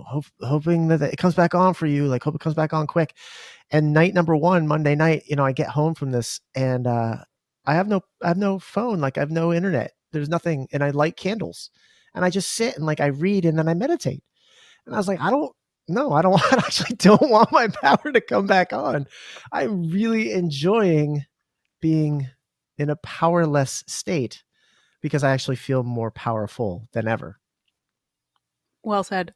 hoping that it comes back on for you. Like, hope it comes back on quick. And night number one, Monday night, I get home from this and I have no phone. Like, I have no internet. There's nothing. And I light candles and I just sit and like, I read and then I meditate. And I was like, I don't I actually don't want my power to come back on. I'm really enjoying being in a powerless state because I actually feel more powerful than ever. Well said.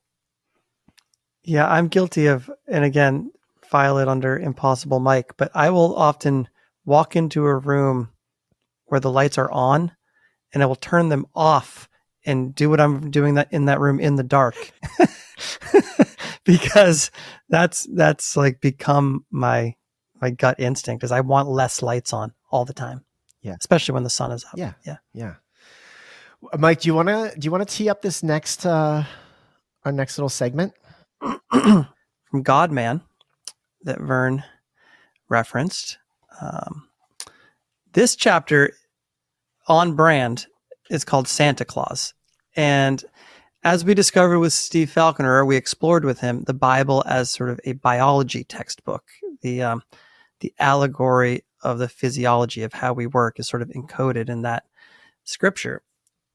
Yeah, I'm guilty of, and again, file it under Impossible Mike, but I will often walk into a room where the lights are on and I will turn them off and do what I'm doing that in that room in the dark. Because that's like become my gut instinct is I want less lights on all the time. Yeah. Especially when the sun is up. Yeah. Mike, do you want to tee up this next our next little segment? From God Man that Vern referenced. This chapter on brand is called Santa Claus. And as we discovered with Steve Falconer, we explored with him the Bible as sort of a biology textbook. The allegory of the physiology of how we work is sort of encoded in that scripture.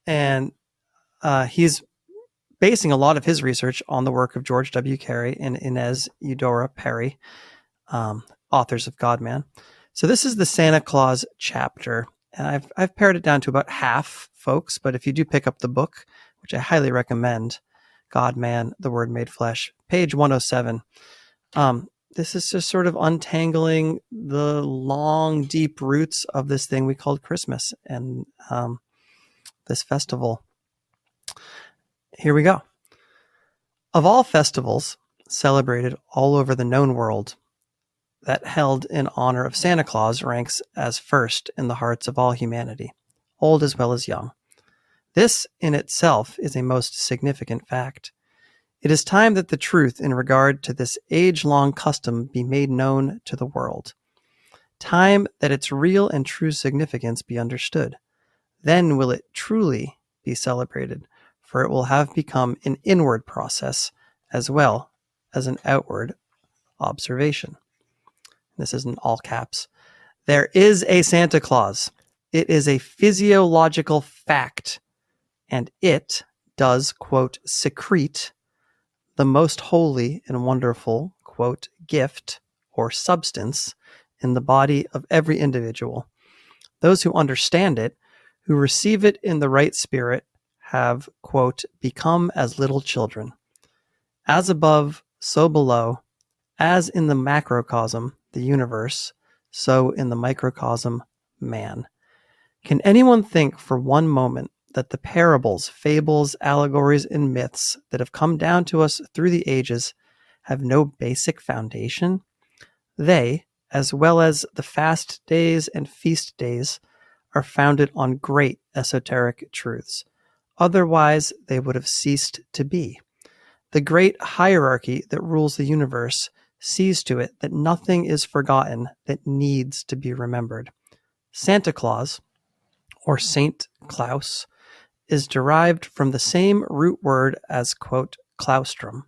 And he's basing a lot of his research on the work of George W. Carey and Inez Eudora Perry, authors of God Man. So this is the Santa Claus chapter. And I've pared it down to about half, folks. But if you do pick up the book, which I highly recommend, God Man, the Word Made Flesh, page 107. This is just sort of untangling the long, deep roots of this thing we called Christmas and this festival. Here we go. Of all festivals celebrated all over the known world, that held in honor of Santa Claus ranks as first in the hearts of all humanity, old as well as young. This in itself is a most significant fact. It is time that the truth in regard to this age-long custom be made known to the world. Time that its real and true significance be understood. Then will it truly be celebrated, for it will have become an inward process as well as an outward observation. This is in all caps. There is a Santa Claus. It is a physiological fact, and it does, quote, secrete the most holy and wonderful, quote, gift or substance in the body of every individual. Those who understand it, who receive it in the right spirit, have, quote, become as little children. As above, so below, as in the macrocosm, the universe, so in the microcosm, man. Can anyone think for one moment that the parables, fables, allegories, and myths that have come down to us through the ages have no basic foundation? They, as well as the fast days and feast days, are founded on great esoteric truths. Otherwise, they would have ceased to be. The great hierarchy that rules the universe sees to it that nothing is forgotten that needs to be remembered. Santa Claus, or Saint Claus, is derived from the same root word as, quote, claustrum,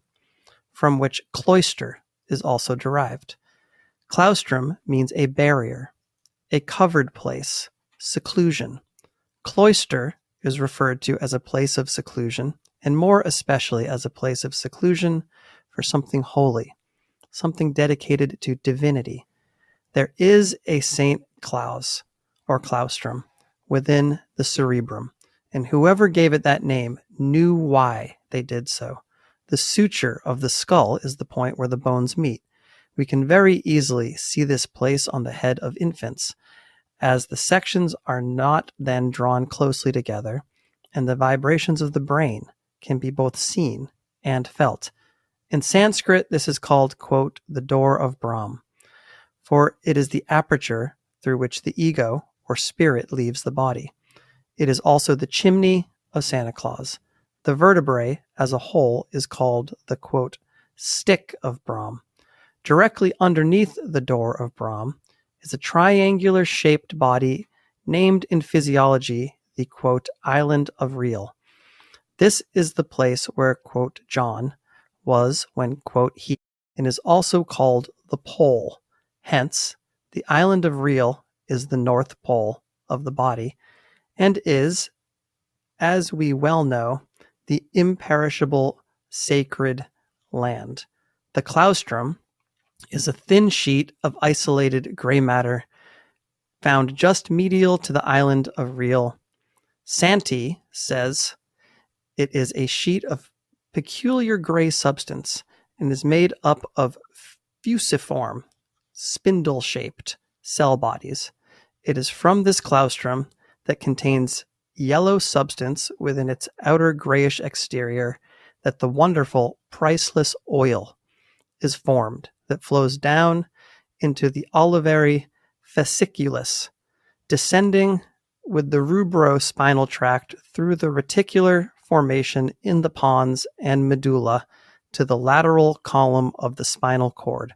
from which cloister is also derived. Claustrum means a barrier, a covered place, seclusion. Cloister is referred to as a place of seclusion, and more especially as a place of seclusion for something holy, something dedicated to divinity. There is a Saint Claus, or claustrum, within the cerebrum, and whoever gave it that name knew why they did so. The suture of the skull is the point where the bones meet. We can very easily see this place on the head of infants, as the sections are not then drawn closely together, and the vibrations of the brain can be both seen and felt. In Sanskrit, this is called, quote, the door of Brahm, for it is the aperture through which the ego or spirit leaves the body. It is also the chimney of Santa Claus. The vertebrae as a whole is called the, quote, stick of Brahm. Directly underneath the door of Brahm is a triangular shaped body named in physiology the, quote, island of Real. This is the place where, quote, John, was when, quote, he, and is also called the pole. Hence, the island of Reel is the North Pole of the body, and is, as we well know, the imperishable sacred land. The claustrum is a thin sheet of isolated gray matter found just medial to the island of Reel. Santee says it is a sheet of peculiar gray substance and is made up of fusiform, spindle-shaped cell bodies. It is from this claustrum that contains yellow substance within its outer grayish exterior that the wonderful, priceless oil is formed that flows down into the olivary fasciculus, descending with the rubrospinal tract through the reticular formation in the pons and medulla to the lateral column of the spinal cord.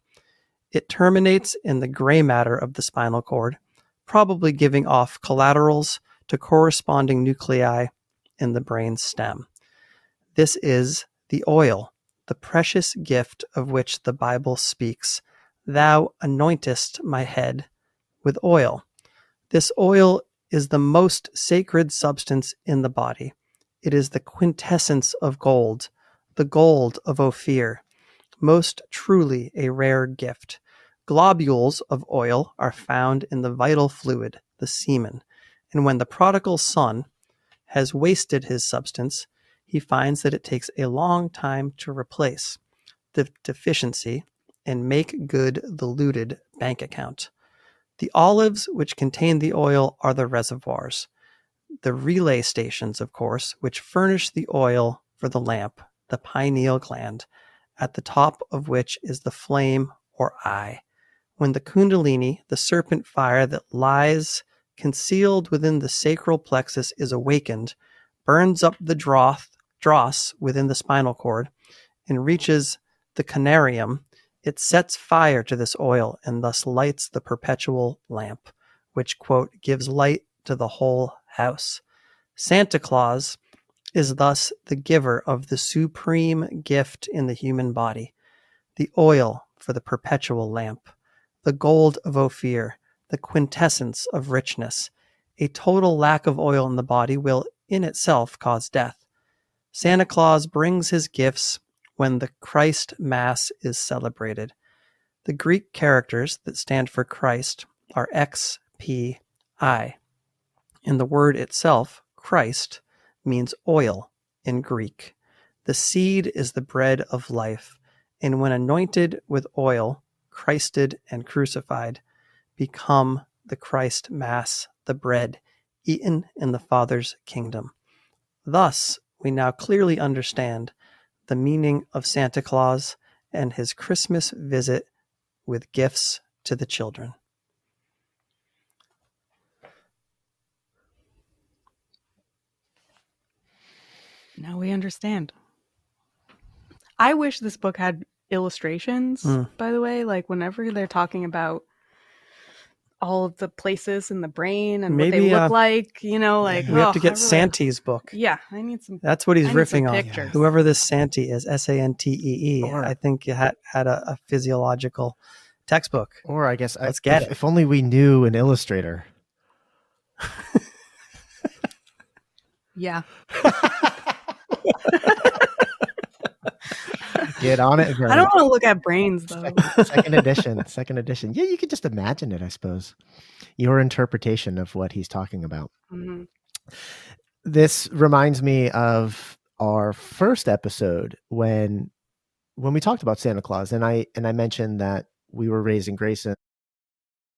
It terminates in the gray matter of the spinal cord, probably giving off collaterals to corresponding nuclei in the brain stem. This is the oil, the precious gift of which the Bible speaks. Thou anointest my head with oil. This oil is the most sacred substance in the body. It is the quintessence of gold, the gold of Ophir, most truly a rare gift. Globules of oil are found in the vital fluid, the semen, and when the prodigal son has wasted his substance, he finds that it takes a long time to replace the deficiency and make good the looted bank account. The olives which contain the oil are the reservoirs. The relay stations, of course, which furnish the oil for the lamp, the pineal gland, at the top of which is the flame or eye. When the kundalini, the serpent fire that lies concealed within the sacral plexus, is awakened, burns up the dross within the spinal cord, and reaches the canarium, it sets fire to this oil and thus lights the perpetual lamp, which, quote, gives light to the whole house. Santa Claus is thus the giver of the supreme gift in the human body, the oil for the perpetual lamp, the gold of Ophir, the quintessence of richness. A total lack of oil in the body will in itself cause death. Santa Claus brings his gifts when the Christ Mass is celebrated. The Greek characters that stand for Christ are X, P, I. And the word itself, Christ, means oil in Greek. The seed is the bread of life, and when anointed with oil, Christed and crucified, become the Christ Mass, the bread eaten in the Father's kingdom. Thus, we now clearly understand the meaning of Santa Claus and his Christmas visit with gifts to the children. Now we understand. I wish this book had illustrations, by the way, like whenever they're talking about all of the places in the brain and what they look like, you know, like we have to get Santee's book. Yeah, I need some. That's what he's riffing on. Pictures. Whoever this Santee is, Santee, I think it had a physiological textbook. Or I guess let's get it. If only we knew an illustrator. Yeah. Get on it. I don't want to look at brains though. Second edition. Yeah, you could just imagine it, I suppose. Your interpretation of what he's talking about. Mm-hmm. This reminds me of our first episode when we talked about Santa Claus, and I mentioned that we were raising Grayson